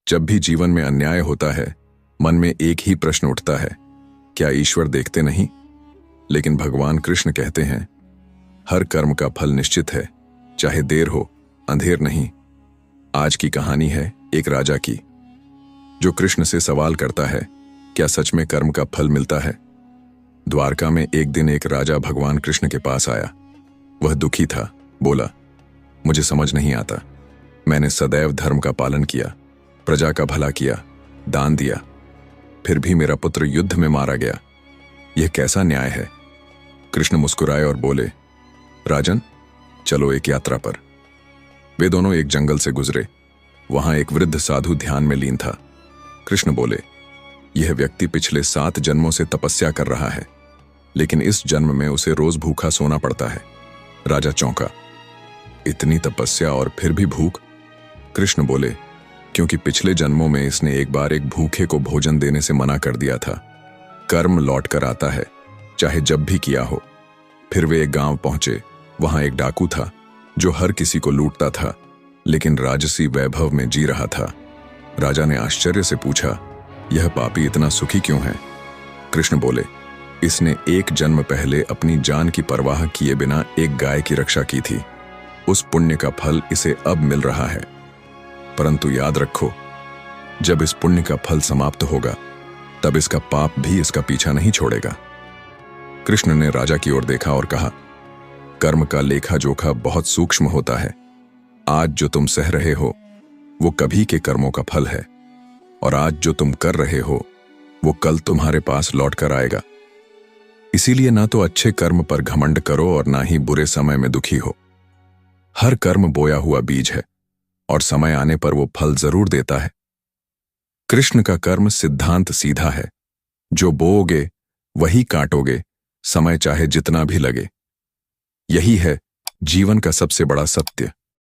जब भी जीवन में अन्याय होता है, मन में एक ही प्रश्न उठता है, क्या ईश्वर देखते नहीं? लेकिन भगवान कृष्ण कहते हैं, हर कर्म का फल निश्चित है, चाहे देर हो, अंधेर नहीं। आज की कहानी है एक राजा की, जो कृष्ण से सवाल करता है, क्या सच में कर्म का फल मिलता है? द्वारका में एक दिन एक राजा भगवान कृष्ण के पास आया। वह दुखी था। बोला, मुझे समझ नहीं आता, मैंने सदैव धर्म का पालन किया, प्रजा का भला किया, दान दिया, फिर भी मेरा पुत्र युद्ध में मारा गया। यह कैसा न्याय है? कृष्ण मुस्कुराए और बोले, राजन, चलो एक यात्रा पर। वे दोनों एक जंगल से गुजरे। वहां एक वृद्ध साधु ध्यान में लीन था। कृष्ण बोले, यह व्यक्ति पिछले 7 जन्मों से तपस्या कर रहा है, लेकिन इस जन्म में उसे रोज भूखा सोना पड़ता है। राजा चौंका, इतनी तपस्या और फिर भी भूख? कृष्ण बोले, क्योंकि पिछले जन्मों में इसने एक बार एक भूखे को भोजन देने से मना कर दिया था। कर्म लौट कर आता है, चाहे जब भी किया हो। फिर वे एक गांव पहुंचे। वहां एक डाकू था जो हर किसी को लूटता था, लेकिन राजसी वैभव में जी रहा था। राजा ने आश्चर्य से पूछा, यह पापी इतना सुखी क्यों है? कृष्ण बोले, इसने एक जन्म पहले अपनी जान की परवाह किए बिना एक गाय की रक्षा की थी। उस पुण्य का फल इसे अब मिल रहा है। परंतु याद रखो, जब इस पुण्य का फल समाप्त होगा, तब इसका पाप भी इसका पीछा नहीं छोड़ेगा। कृष्ण ने राजा की ओर देखा और कहा, कर्म का लेखा जोखा बहुत सूक्ष्म होता है। आज जो तुम सह रहे हो, वो कभी के कर्मों का फल है, और आज जो तुम कर रहे हो, वो कल तुम्हारे पास लौट कर आएगा। इसीलिए ना तो अच्छे कर्म पर घमंड करो और ना ही बुरे समय में दुखी हो। हर कर्म बोया हुआ बीज है, और समय आने पर वो फल जरूर देता है। कृष्ण का कर्म सिद्धांत सीधा है, जो बोओगे वही काटोगे, समय चाहे जितना भी लगे। यही है जीवन का सबसे बड़ा सत्य।